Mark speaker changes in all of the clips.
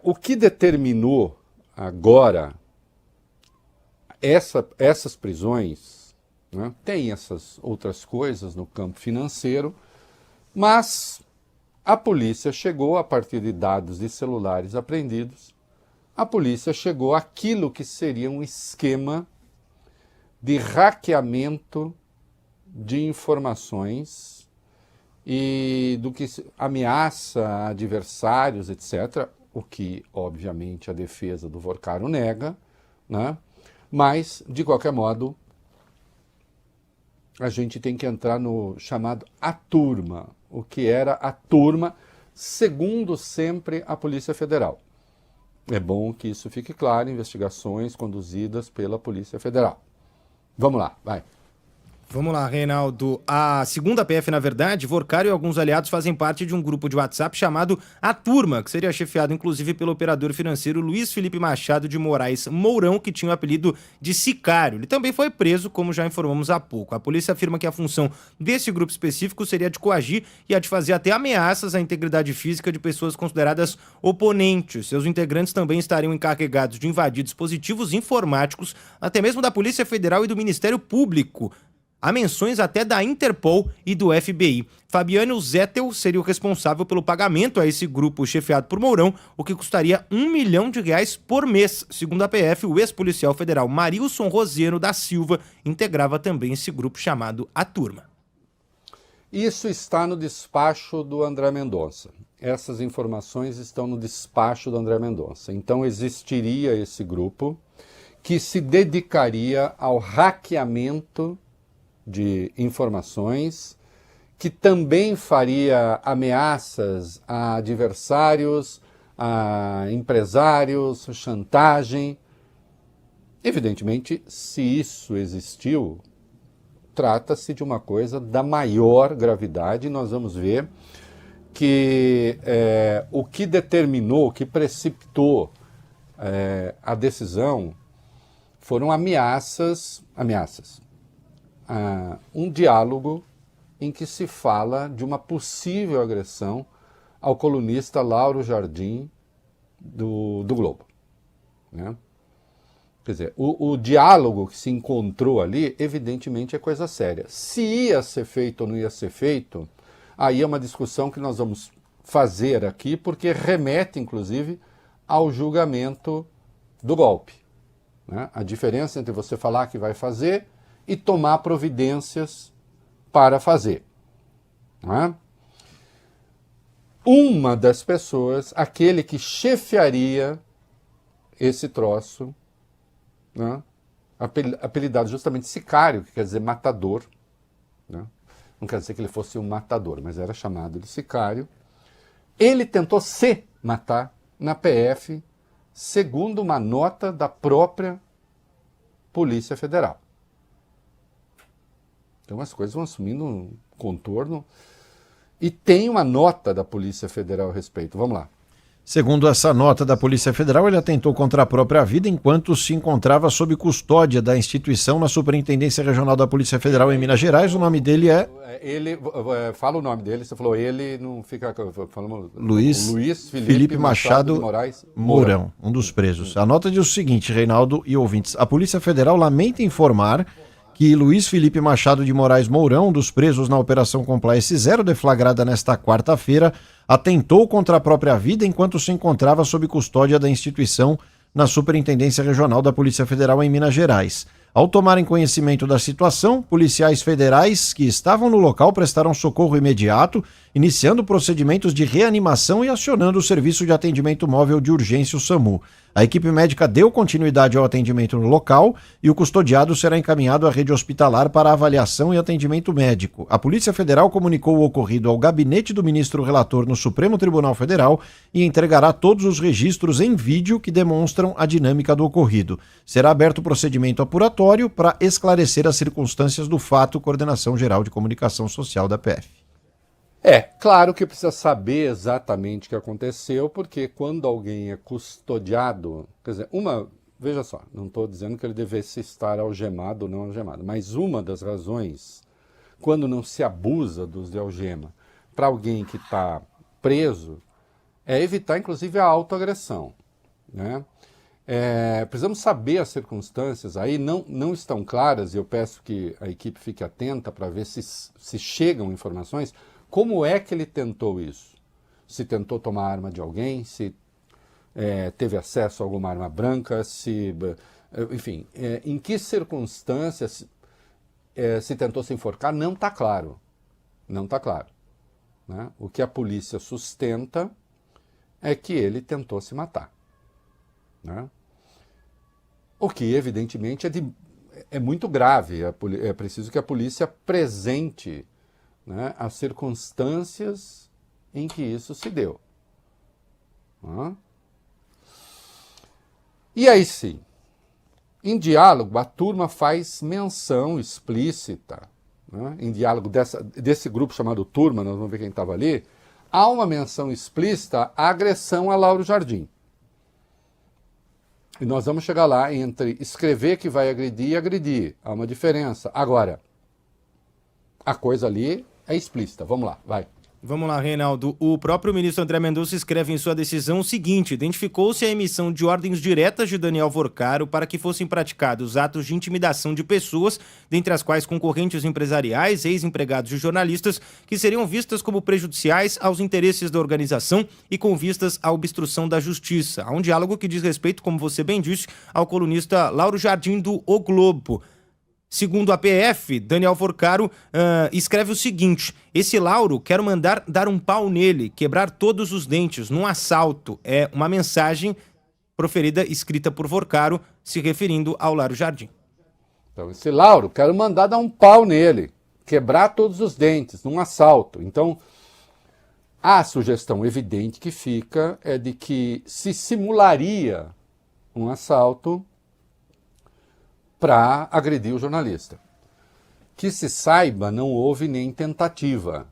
Speaker 1: O que determinou agora essas prisões, né? Tem essas outras coisas no campo financeiro, mas a polícia chegou, a partir de dados de celulares apreendidos, a polícia chegou àquilo que seria um esquema de hackeamento de informações e do que ameaça adversários, etc., o que, obviamente, a defesa do Vorcaro nega, né? Mas, de qualquer modo, a gente tem que entrar no chamado A Turma, o que era a turma, segundo sempre a Polícia Federal. É bom que isso fique claro, investigações conduzidas pela Polícia Federal. Vamos lá, vai.
Speaker 2: Vamos lá, Reinaldo. A segunda PF, na verdade, Vorcaro e alguns aliados fazem parte de um grupo de WhatsApp chamado A Turma, que seria chefiado inclusive pelo operador financeiro Luiz Felipe Machado de Moraes Mourão, que tinha o apelido de Sicário. Ele também foi preso, como já informamos há pouco. A polícia afirma que a função desse grupo específico seria de coagir e a de fazer até ameaças à integridade física de pessoas consideradas oponentes. Seus integrantes também estariam encarregados de invadir dispositivos informáticos, até mesmo da Polícia Federal e do Ministério Público. Há menções até da Interpol e do FBI. Fabiano Zettel seria o responsável pelo pagamento a esse grupo chefiado por Mourão, o que custaria R$1 milhão por mês. Segundo a PF, o ex-policial federal Marilson Rosiero da Silva integrava também esse grupo chamado A Turma.
Speaker 1: Isso está no despacho do André Mendonça. Essas informações estão no despacho do André Mendonça. Então existiria esse grupo que se dedicaria ao hackeamento de informações, que também faria ameaças a adversários, a empresários, chantagem. Evidentemente, se isso existiu, trata-se de uma coisa da maior gravidade. Nós vamos ver que o que determinou, o que precipitou a decisão foram ameaças. Um diálogo em que se fala de uma possível agressão ao colunista Lauro Jardim do Globo, né? Quer dizer, o diálogo que se encontrou ali, evidentemente, é coisa séria. Se ia ser feito ou não ia ser feito, aí é uma discussão que nós vamos fazer aqui, porque remete, inclusive, ao julgamento do golpe, né? A diferença entre você falar que vai fazer e tomar providências para fazer, não é? Uma das pessoas, aquele que chefiaria esse troço, né? Apelidado justamente Sicário, que quer dizer matador, né? Não quer dizer que ele fosse um matador, mas era chamado de Sicário. Ele tentou se matar na PF, segundo uma nota da própria Polícia Federal. Então as coisas vão assumindo um contorno. E tem uma nota da Polícia Federal a respeito. Vamos lá.
Speaker 3: Segundo essa nota da Polícia Federal, ele atentou contra a própria vida enquanto se encontrava sob custódia da instituição na Superintendência Regional da Polícia Federal em Minas Gerais. O nome dele é...
Speaker 1: Ele, fala o nome dele, você falou ele, não fica... Falamos,
Speaker 3: Luiz Felipe Machado de Moraes Mourão, um dos presos. A nota diz o seguinte, Reinaldo e ouvintes: a Polícia Federal lamenta informar que Luiz Felipe Machado de Moraes Mourão, um dos presos na Operação Compliance Zero, deflagrada nesta quarta-feira, atentou contra a própria vida enquanto se encontrava sob custódia da instituição na Superintendência Regional da Polícia Federal em Minas Gerais. Ao tomarem conhecimento da situação, policiais federais que estavam no local prestaram socorro imediato, iniciando procedimentos de reanimação e acionando o Serviço de Atendimento Móvel de Urgência, o SAMU. A equipe médica deu continuidade ao atendimento no local e o custodiado será encaminhado à rede hospitalar para avaliação e atendimento médico. A Polícia Federal comunicou o ocorrido ao gabinete do ministro relator no Supremo Tribunal Federal e entregará todos os registros em vídeo que demonstram a dinâmica do ocorrido. Será aberto procedimento apuratório para esclarecer as circunstâncias do fato. Coordenação Geral de Comunicação Social da PF.
Speaker 1: Claro que precisa saber exatamente o que aconteceu, porque quando alguém é custodiado, quer dizer, veja só, não estou dizendo que ele devesse estar algemado ou não algemado, mas uma das razões, quando não se abusa do uso de algema para alguém que está preso, é evitar inclusive a autoagressão. né? Precisamos saber as circunstâncias, aí não estão claras, e eu peço que a equipe fique atenta para ver se chegam informações, como é que ele tentou isso? Se tentou tomar a arma de alguém, se teve acesso a alguma arma branca, enfim, em que circunstâncias se tentou se enforcar, não está claro. Não está claro. Né? O que a polícia sustenta é que ele tentou se matar. Né? O que, evidentemente, é muito grave. É preciso que a polícia apresente, né, as circunstâncias em que isso se deu. E aí sim, em diálogo, a turma faz menção explícita, né, em diálogo desse grupo chamado Turma, nós vamos ver quem estava ali, há uma menção explícita à agressão a Lauro Jardim. E nós vamos chegar lá entre escrever que vai agredir e agredir. Há uma diferença. Agora, a coisa ali é explícita. Vamos lá, vai.
Speaker 2: Vamos lá, Reinaldo. O próprio ministro André Mendonça escreve em sua decisão o seguinte: identificou-se a emissão de ordens diretas de Daniel Vorcaro para que fossem praticados atos de intimidação de pessoas, dentre as quais concorrentes empresariais, ex-empregados e jornalistas, que seriam vistas como prejudiciais aos interesses da organização e com vistas à obstrução da justiça. Há um diálogo que diz respeito, como você bem disse, ao colunista Lauro Jardim do O Globo. Segundo a PF, Daniel Vorcaro escreve o seguinte: esse Lauro, quero mandar dar um pau nele, quebrar todos os dentes, num assalto. É uma mensagem proferida, escrita por Vorcaro, se referindo ao Lauro Jardim.
Speaker 1: Então, esse Lauro, quero mandar dar um pau nele, quebrar todos os dentes, num assalto. Então, a sugestão evidente que fica é de que se simularia um assalto para agredir o jornalista. Que se saiba, não houve nem tentativa.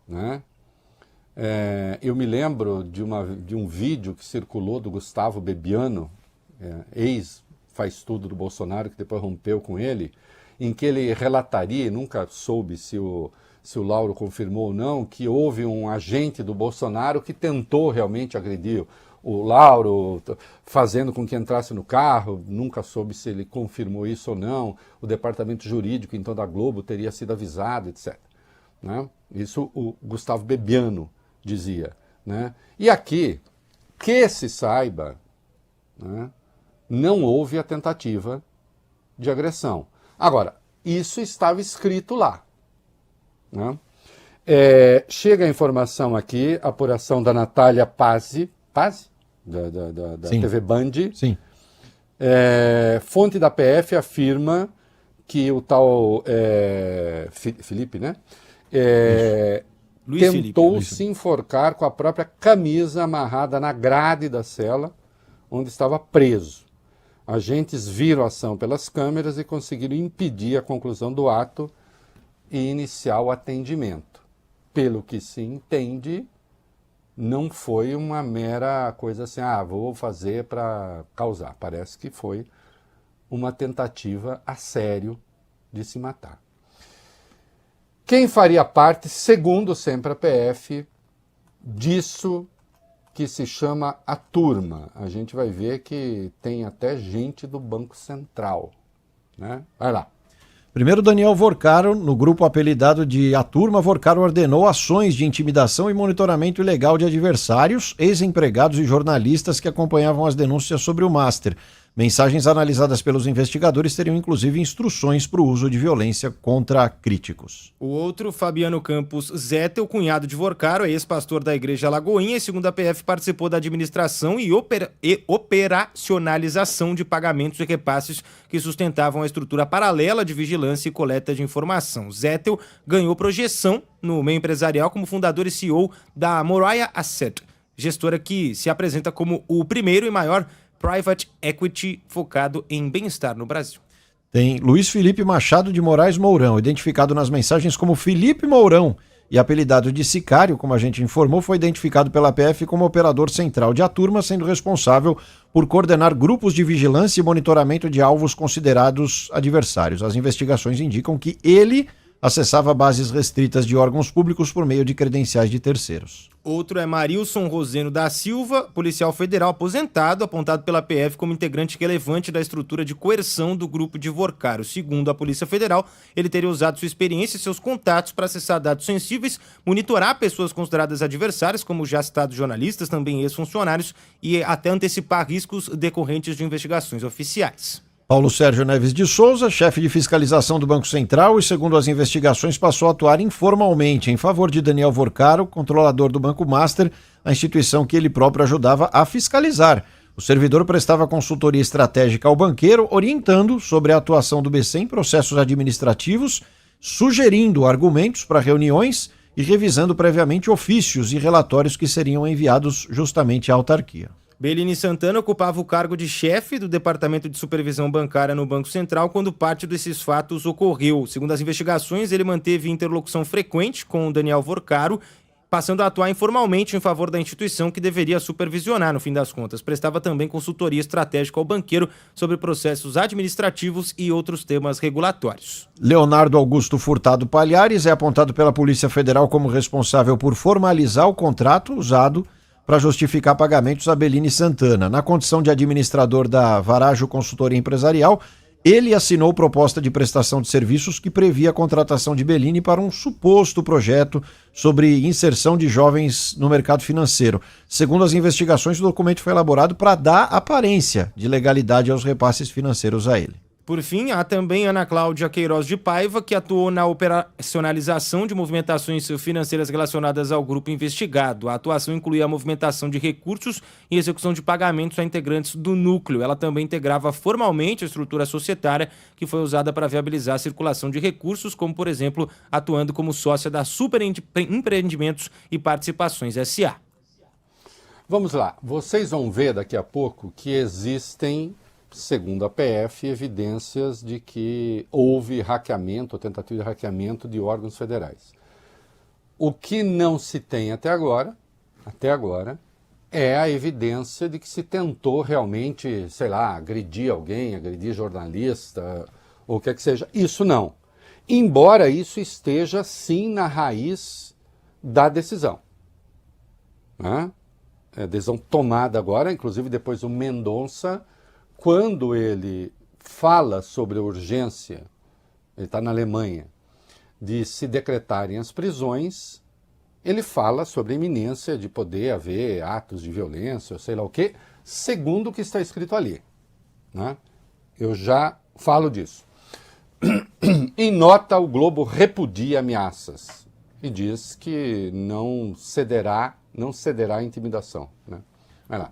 Speaker 1: Né? Eu me lembro de um vídeo que circulou do Gustavo Bebiano, ex-faz-tudo do Bolsonaro, que depois rompeu com ele, em que ele relataria, e nunca soube se o Lauro confirmou ou não, que houve um agente do Bolsonaro que tentou realmente agredir o Lauro, fazendo com que entrasse no carro. Nunca soube se ele confirmou isso ou não. O departamento jurídico, então, da Globo teria sido avisado, etc. Né? Isso o Gustavo Bebiano dizia. Né? E aqui, que se saiba, né, não houve a tentativa de agressão. Agora, isso estava escrito lá. Né? Chega a informação aqui, apuração da Natália Pazzi, da TV Band.
Speaker 3: Sim.
Speaker 1: Fonte da PF afirma que o tal Felipe, né? Tentou se enforcar com a própria camisa amarrada na grade da cela onde estava preso. Agentes viram a ação pelas câmeras e conseguiram impedir a conclusão do ato e iniciar o atendimento. Pelo que se entende, não foi uma mera coisa assim, vou fazer para causar. Parece que foi uma tentativa a sério de se matar. Quem faria parte, segundo sempre a PF, disso que se chama a turma? A gente vai ver que tem até gente do Banco Central. Né? Vai lá.
Speaker 3: Primeiro, Daniel Vorcaro, no grupo apelidado de A Turma, Vorcaro ordenou ações de intimidação e monitoramento ilegal de adversários, ex-empregados e jornalistas que acompanhavam as denúncias sobre o Master. Mensagens analisadas pelos investigadores teriam inclusive instruções para o uso de violência contra críticos.
Speaker 2: O outro, Fabiano Campos Zete, o cunhado de Vorcaro, é ex-pastor da Igreja Lagoinha e, segundo a PF, participou da administração e operacionalização de pagamentos e repasses que sustentavam a estrutura paralela de vigilância e coleta de informação. Zettel ganhou projeção no meio empresarial como fundador e CEO da Moriah Asset, gestora que se apresenta como o primeiro e maior private equity focado em bem-estar no Brasil.
Speaker 3: Tem Luiz Felipe Machado de Moraes Mourão, identificado nas mensagens como Felipe Mourão e apelidado de Sicário, como a gente informou, foi identificado pela PF como operador central de A Turma, sendo responsável por coordenar grupos de vigilância e monitoramento de alvos considerados adversários. As investigações indicam que ele acessava bases restritas de órgãos públicos por meio de credenciais de terceiros.
Speaker 2: Outro é Marilson Roseno da Silva, policial federal aposentado, apontado pela PF como integrante relevante da estrutura de coerção do grupo de Vorcaro. Segundo a Polícia Federal, ele teria usado sua experiência e seus contatos para acessar dados sensíveis, monitorar pessoas consideradas adversárias, como já citados jornalistas, também ex-funcionários, e até antecipar riscos decorrentes de investigações oficiais.
Speaker 3: Paulo Sérgio Neves de Souza, chefe de fiscalização do Banco Central e, segundo as investigações, passou a atuar informalmente em favor de Daniel Vorcaro, controlador do Banco Master, a instituição que ele próprio ajudava a fiscalizar. O servidor prestava consultoria estratégica ao banqueiro, orientando sobre a atuação do BC em processos administrativos, sugerindo argumentos para reuniões e revisando previamente ofícios e relatórios que seriam enviados justamente à autarquia.
Speaker 2: Bellini Santana ocupava o cargo de chefe do Departamento de Supervisão Bancária no Banco Central quando parte desses fatos ocorreu. Segundo as investigações, ele manteve interlocução frequente com o Daniel Vorcaro, passando a atuar informalmente em favor da instituição que deveria supervisionar, no fim das contas. Prestava também consultoria estratégica ao banqueiro sobre processos administrativos e outros temas regulatórios.
Speaker 3: Leonardo Augusto Furtado Palhares é apontado pela Polícia Federal como responsável por formalizar o contrato usado para justificar pagamentos a Bellini Santana. Na condição de administrador da Varajo Consultoria Empresarial, ele assinou proposta de prestação de serviços que previa a contratação de Bellini para um suposto projeto sobre inserção de jovens no mercado financeiro. Segundo as investigações, o documento foi elaborado para dar aparência de legalidade aos repasses financeiros a ele.
Speaker 2: Por fim, há também Ana Cláudia Queiroz de Paiva, que atuou na operacionalização de movimentações financeiras relacionadas ao grupo investigado. A atuação incluía a movimentação de recursos e execução de pagamentos a integrantes do núcleo. Ela também integrava formalmente a estrutura societária que foi usada para viabilizar a circulação de recursos, como, por exemplo, atuando como sócia da Super Empreendimentos e Participações S.A.
Speaker 1: Vamos lá, vocês vão ver daqui a pouco que existem, segundo a PF, evidências de que houve hackeamento, ou tentativa de hackeamento de órgãos federais. O que não se tem até agora, é a evidência de que se tentou realmente, sei lá, agredir alguém, agredir jornalista, ou o que é que seja. Isso não. Embora isso esteja, sim, na raiz da decisão. Né? É a decisão tomada agora, inclusive depois o Mendonça, quando ele fala sobre a urgência, ele está na Alemanha, de se decretarem as prisões, ele fala sobre a iminência de poder haver atos de violência, ou sei lá o quê, segundo o que está escrito ali. Né? Eu já falo disso. Em nota, o Globo repudia ameaças e diz que não cederá à intimidação. Né?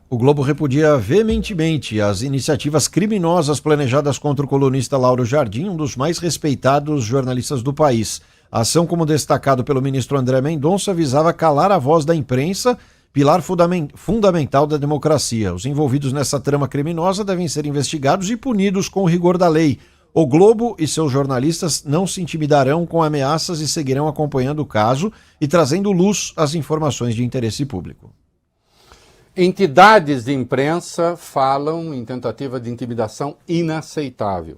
Speaker 3: O Globo repudia veementemente as iniciativas criminosas planejadas contra o colunista Lauro Jardim, um dos mais respeitados jornalistas do país. A ação, como destacado pelo ministro André Mendonça, visava calar a voz da imprensa, pilar fundamental da democracia. Os envolvidos nessa trama criminosa devem ser investigados e punidos com o rigor da lei. O Globo e seus jornalistas não se intimidarão com ameaças e seguirão acompanhando o caso e trazendo luz às informações de interesse público.
Speaker 1: Entidades de imprensa falam em tentativa de intimidação inaceitável.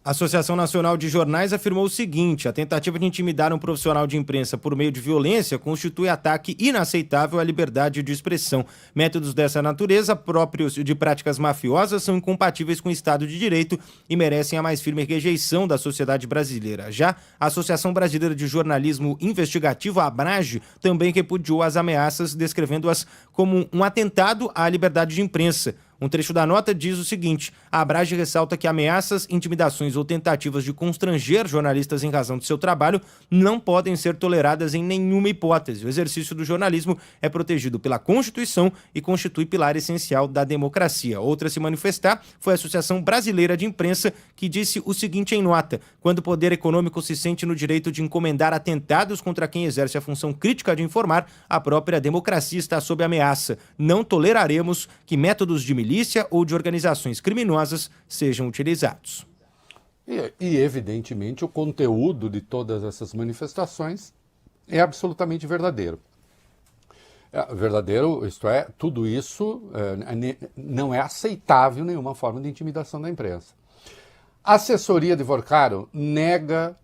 Speaker 2: A Associação Nacional de Jornais afirmou o seguinte: a tentativa de intimidar um profissional de imprensa por meio de violência constitui ataque inaceitável à liberdade de expressão. Métodos dessa natureza, próprios de práticas mafiosas, são incompatíveis com o Estado de Direito e merecem a mais firme rejeição da sociedade brasileira. Já a Associação Brasileira de Jornalismo Investigativo, a ABRAGE, também repudiou as ameaças, descrevendo-as como um atentado à liberdade de imprensa. Um trecho da nota diz o seguinte: a ABRAGE ressalta que ameaças, intimidações ou tentativas de constranger jornalistas em razão de seu trabalho não podem ser toleradas em nenhuma hipótese. O exercício do jornalismo é protegido pela Constituição e constitui pilar essencial da democracia. Outra a se manifestar foi a Associação Brasileira de Imprensa, que disse o seguinte em nota: quando o poder econômico se sente no direito de encomendar atentados contra quem exerce a função crítica de informar, a própria democracia está sob ameaça. Não toleraremos que métodos de milícia ou de organizações criminosas sejam utilizados.
Speaker 1: E, evidentemente, o conteúdo de todas essas manifestações é absolutamente verdadeiro. Verdadeiro, isto é, tudo isso não é aceitável nenhuma forma de intimidação da imprensa. A assessoria de Vorcaro nega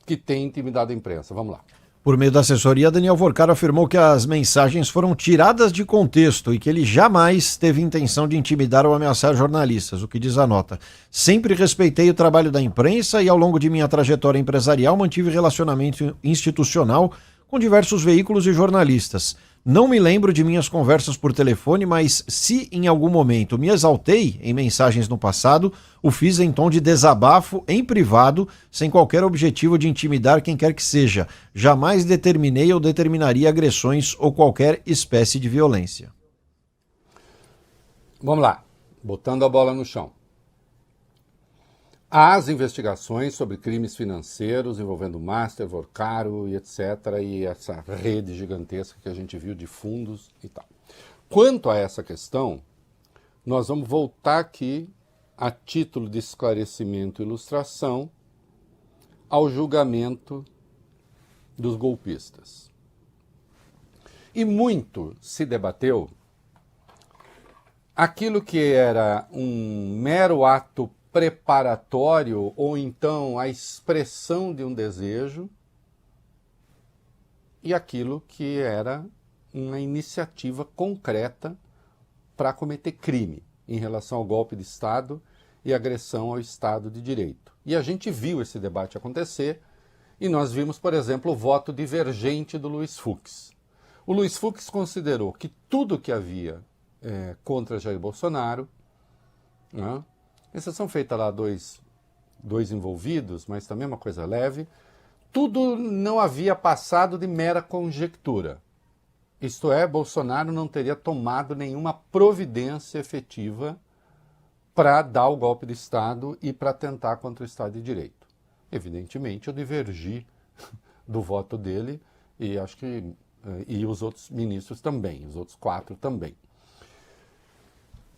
Speaker 1: que tem intimidado a imprensa. Vamos lá.
Speaker 3: Por meio da assessoria, Daniel Vorcaro afirmou que as mensagens foram tiradas de contexto e que ele jamais teve intenção de intimidar ou ameaçar jornalistas, o que diz a nota. Sempre respeitei o trabalho da imprensa e ao longo de minha trajetória empresarial mantive relacionamento institucional com diversos veículos e jornalistas. Não me lembro de minhas conversas por telefone, mas se em algum momento me exaltei em mensagens no passado, o fiz em tom de desabafo, em privado, sem qualquer objetivo de intimidar quem quer que seja. Jamais determinei ou determinaria agressões ou qualquer espécie de violência.
Speaker 1: Vamos lá, botando a bola no chão. As investigações sobre crimes financeiros envolvendo Master, Vorcaro e etc. e essa rede gigantesca que a gente viu de fundos e tal. Quanto a essa questão, nós vamos voltar aqui a título de esclarecimento e ilustração ao julgamento dos golpistas. E muito se debateu aquilo que era um mero ato preparatório ou então a expressão de um desejo e aquilo que era uma iniciativa concreta para cometer crime em relação ao golpe de Estado e agressão ao Estado de Direito. E a gente viu esse debate acontecer e nós vimos, por exemplo, o voto divergente do Luiz Fux. O Luiz Fux considerou que tudo que havia contra Jair Bolsonaro, né, exceção feita lá dois envolvidos, mas também uma coisa leve, tudo não havia passado de mera conjectura. Isto é, Bolsonaro não teria tomado nenhuma providência efetiva para dar o golpe de Estado e para atentar contra o Estado de Direito. Evidentemente, eu divergi do voto dele e acho que e os outros ministros também, os outros 4 também.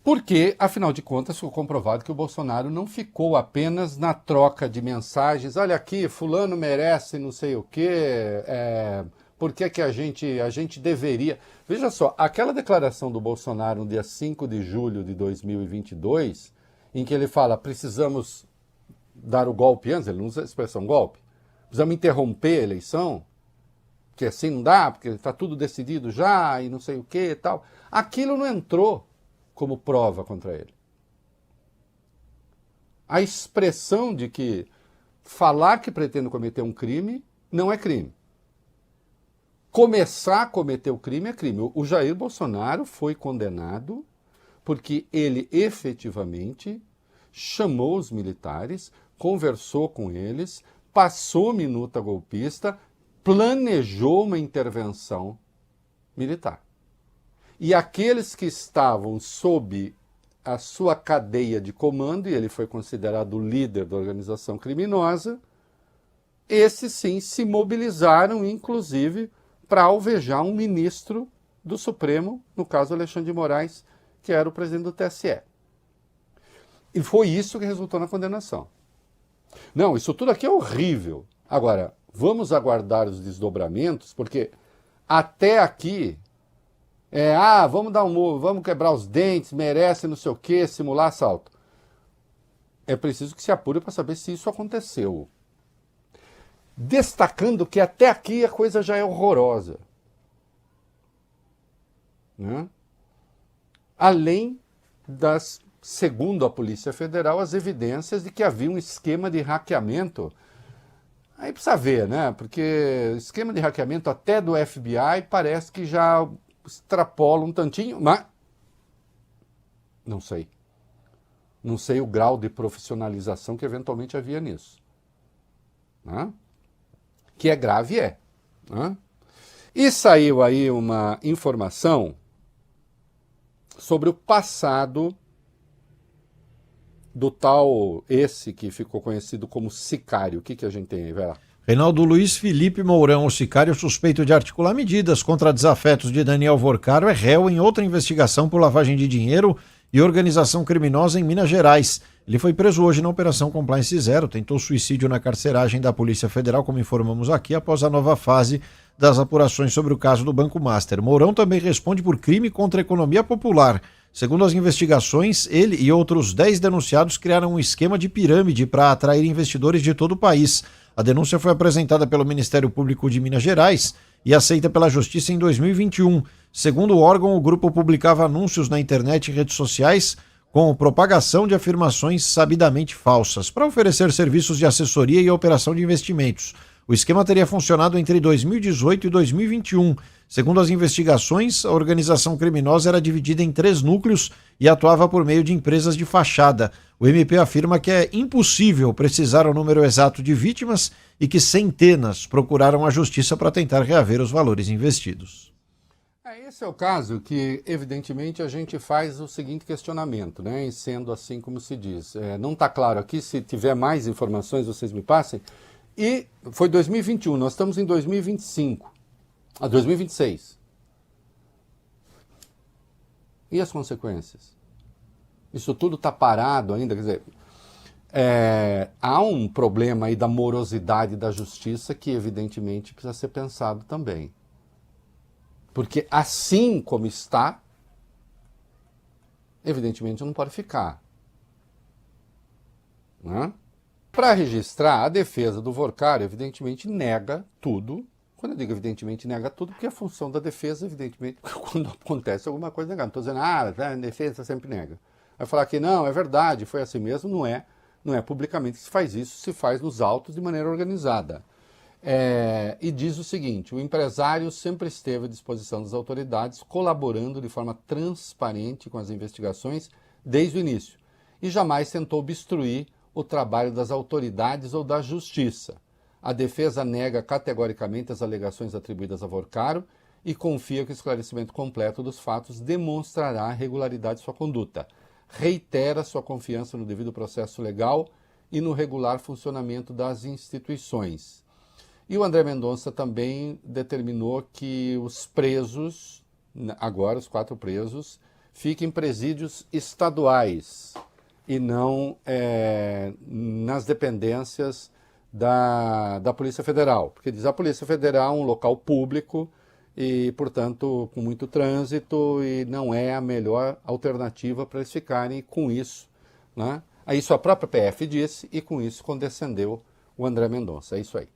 Speaker 1: Porque, afinal de contas, ficou comprovado que o Bolsonaro não ficou apenas na troca de mensagens, olha aqui, fulano merece não sei o quê, por que a gente deveria... Veja só, aquela declaração do Bolsonaro no dia 5 de julho de 2022, em que ele fala, precisamos dar o golpe antes, ele não usa a expressão golpe, precisamos interromper a eleição, que assim não dá, porque está tudo decidido já e não sei o quê e tal. Aquilo não entrou como prova contra ele. A expressão de que falar que pretende cometer um crime não é crime. Começar a cometer o crime é crime. O Jair Bolsonaro foi condenado porque ele efetivamente chamou os militares, conversou com eles, passou minuta golpista, planejou uma intervenção militar. E aqueles que estavam sob a sua cadeia de comando, e ele foi considerado o líder da organização criminosa, esses sim se mobilizaram, inclusive, para alvejar um ministro do Supremo, no caso Alexandre de Moraes, que era o presidente do TSE. E foi isso que resultou na condenação. Não, isso tudo aqui é horrível. Agora, vamos aguardar os desdobramentos, porque até aqui... vamos dar um murro, vamos quebrar os dentes, merece não sei o quê, simular assalto. É preciso que se apure para saber se isso aconteceu. Destacando que até aqui a coisa já é horrorosa. Né? Além das, segundo a Polícia Federal, as evidências de que havia um esquema de hackeamento. Aí precisa ver, né? Porque esquema de hackeamento até do FBI parece que já... extrapola um tantinho, mas não sei. Não sei o grau de profissionalização que eventualmente havia nisso. Né? Que é grave, né? E saiu aí uma informação sobre o passado do tal, esse que ficou conhecido como sicário. O que a gente tem aí, vai lá?
Speaker 3: Reinaldo Luiz Felipe Mourão, o sicário suspeito de articular medidas contra desafetos de Daniel Vorcaro, é réu em outra investigação por lavagem de dinheiro e organização criminosa em Minas Gerais. Ele foi preso hoje na Operação Compliance Zero, tentou suicídio na carceragem da Polícia Federal, como informamos aqui, após a nova fase das apurações sobre o caso do Banco Master. Mourão também responde por crime contra a economia popular. Segundo as investigações, ele e outros 10 denunciados criaram um esquema de pirâmide para atrair investidores de todo o país. A denúncia foi apresentada pelo Ministério Público de Minas Gerais e aceita pela Justiça em 2021. Segundo o órgão, o grupo publicava anúncios na internet e redes sociais com propagação de afirmações sabidamente falsas para oferecer serviços de assessoria e operação de investimentos. O esquema teria funcionado entre 2018 e 2021. Segundo as investigações, a organização criminosa era dividida em 3 núcleos e atuava por meio de empresas de fachada. O MP afirma que é impossível precisar o número exato de vítimas e que centenas procuraram a justiça para tentar reaver os valores investidos.
Speaker 1: Esse é o caso que, evidentemente, a gente faz o seguinte questionamento, né? E sendo assim como se diz. Não está claro aqui, se tiver mais informações, vocês me passem. E foi 2021, nós estamos em 2025, 2026. E as consequências? Isso tudo está parado ainda, quer dizer, há um problema aí da morosidade da justiça que evidentemente precisa ser pensado também. Porque assim como está, evidentemente não pode ficar. Né? Para registrar, a defesa do Vorcário, evidentemente, nega tudo. Quando eu digo evidentemente nega tudo, porque a função da defesa, evidentemente, quando acontece alguma coisa, nega. Não estou dizendo, a defesa sempre nega. Vai falar que não, é verdade, foi assim mesmo, não é. Não é publicamente que se faz isso, se faz nos autos de maneira organizada. E diz o seguinte: o empresário sempre esteve à disposição das autoridades, colaborando de forma transparente com as investigações desde o início, e jamais tentou obstruir o trabalho das autoridades ou da justiça. A defesa nega categoricamente as alegações atribuídas a Vorcário e confia que o esclarecimento completo dos fatos demonstrará a regularidade de sua conduta. Reitera sua confiança no devido processo legal e no regular funcionamento das instituições. E o André Mendonça também determinou que os presos, agora os 4 presos, fiquem em presídios estaduais e não nas dependências da Polícia Federal. Porque diz a Polícia Federal é um local público e, portanto, com muito trânsito e não é a melhor alternativa para eles ficarem com isso. Né? Isso a própria PF disse e com isso condescendeu o André Mendonça. É isso aí.